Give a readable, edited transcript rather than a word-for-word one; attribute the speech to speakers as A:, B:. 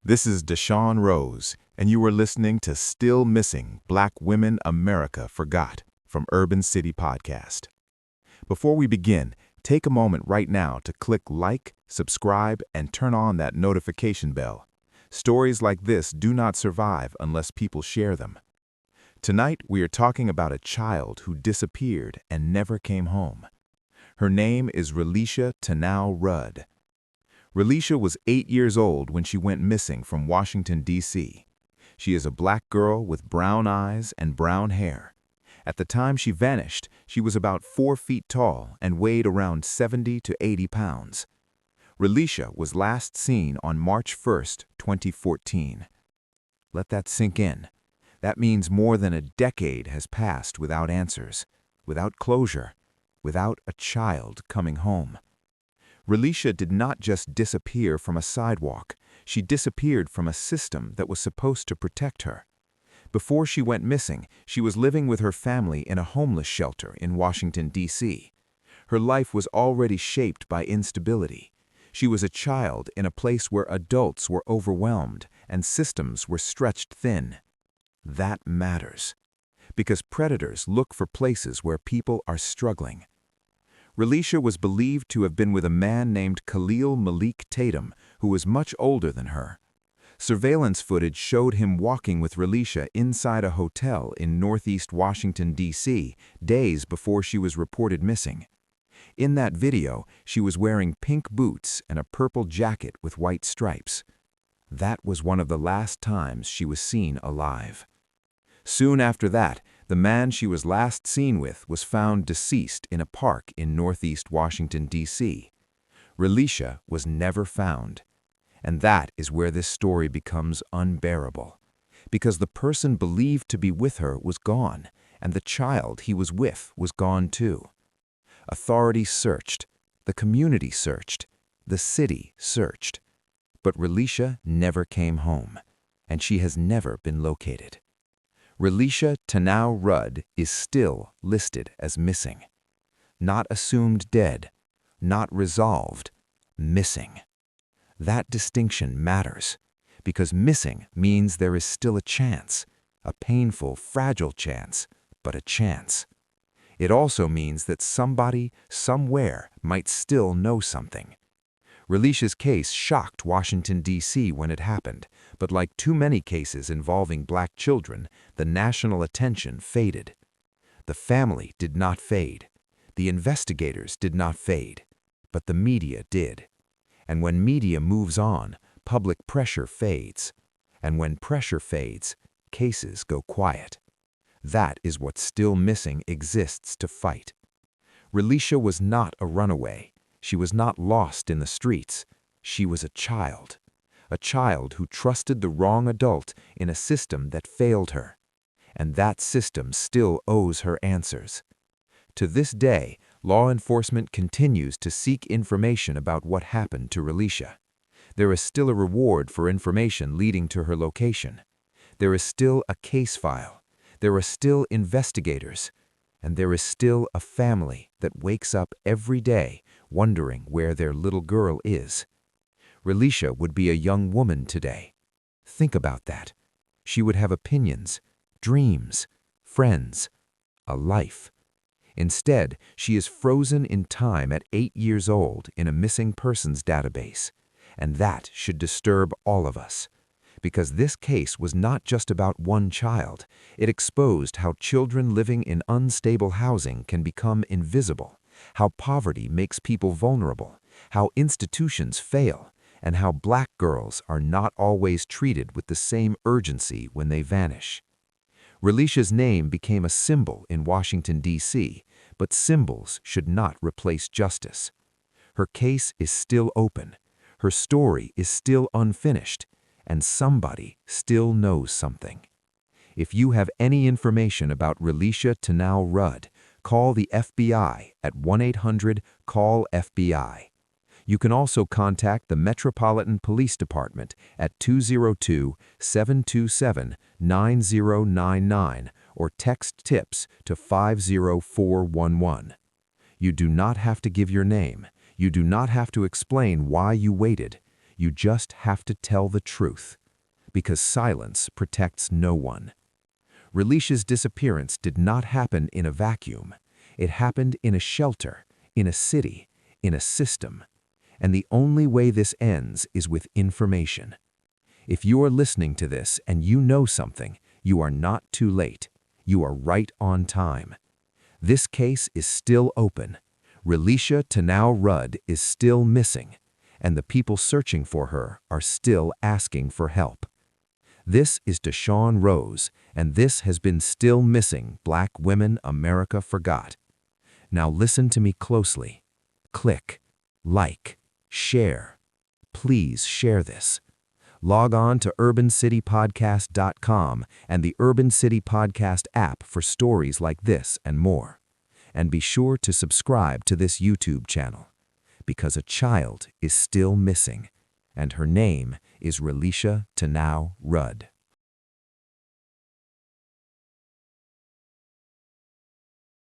A: This is Deshawn Rose, and you are listening to Still Missing Black Women America Forgot from Urban City Podcast. Before we begin, take a moment right now to click like, subscribe, and turn on that notification bell. Stories like this do not survive unless people share them. Tonight, we are talking about a child who disappeared and never came home. Her name is Relisha Tenau Rudd. Relisha was 8 years old when she went missing from Washington, D.C. She is a black girl with brown eyes and brown hair. At the time she vanished, she was about 4 feet tall and weighed around 70 to 80 pounds. Relisha was last seen on March 1, 2014. Let that sink in. That means more than a decade has passed without answers, without closure, without a child coming home. Relisha did not just disappear from a sidewalk, she disappeared from a system that was supposed to protect her. Before she went missing, she was living with her family in a homeless shelter in Washington, D.C. Her life was already shaped by instability. She was a child in a place where adults were overwhelmed and systems were stretched thin. That matters, because predators look for places where people are struggling. Relisha was believed to have been with a man named Khalil Malik Tatum, who was much older than her. Surveillance footage showed him walking with Relisha inside a hotel in northeast Washington, D.C., days before she was reported missing. In that video, she was wearing pink boots and a purple jacket with white stripes. That was one of the last times she was seen alive. Soon after that, the man she was last seen with was found deceased in a park in northeast Washington, D.C. Relisha was never found. And that is where this story becomes unbearable. Because the person believed to be with her was gone, and the child he was with was gone too. Authorities searched, the community searched, the city searched. But Relisha never came home, and she has never been located. Relisha Tenau Rudd is still listed as missing. Not assumed dead, not resolved, missing. That distinction matters, because missing means there is still a chance, a painful, fragile chance, but a chance. It also means that somebody, somewhere, might still know something. Relisha's case shocked Washington, D.C. when it happened, but like too many cases involving black children, the national attention faded. The family did not fade. The investigators did not fade. But the media did. And when media moves on, public pressure fades. And when pressure fades, cases go quiet. That is what Still Missing exists to fight. Relisha was not a runaway. She was not lost in the streets. She was a child who trusted the wrong adult in a system that failed her. And that system still owes her answers. To this day, law enforcement continues to seek information about what happened to Relisha. There is still a reward for information leading to her location. There is still a case file. There are still investigators. And there is still a family that wakes up every day wondering where their little girl is. Relisha would be a young woman today. Think about that. She would have opinions, dreams, friends, a life. Instead, she is frozen in time at 8 years old in a missing persons database. And that should disturb all of us. Because this case was not just about one child. It exposed how children living in unstable housing can become invisible, how poverty makes people vulnerable, how institutions fail, and how black girls are not always treated with the same urgency when they vanish. Relisha's name became a symbol in Washington, D.C., but symbols should not replace justice. Her case is still open. Her story is still unfinished. And somebody still knows something. If you have any information about Relisha Tenau Rudd, call the FBI at 1-800-CALL-FBI. You can also contact the Metropolitan Police Department at 202-727-9099 or text tips to 50411. You do not have to give your name. You do not have to explain why you waited.
B: You just have to tell the truth, because silence protects no one. Relisha's disappearance did not happen in a vacuum. It happened in a shelter, in a city, in a system. And the only way this ends is with information. If you are listening to this and you know something, you are not too late. You are right on time. This case is still open. Relisha Tenau Rudd is still missing, and the people searching for her are still asking for help. This is Deshawn Rose, and this has been Still Missing Black Women America Forgot. Now listen to me closely. Click, like, share. Please share this. Log on to urbancitypodcast.com and the Urban City Podcast app for stories like this and more. And be sure to subscribe to this YouTube channel, because a child is still missing, and her name is Relisha Tenau Rudd.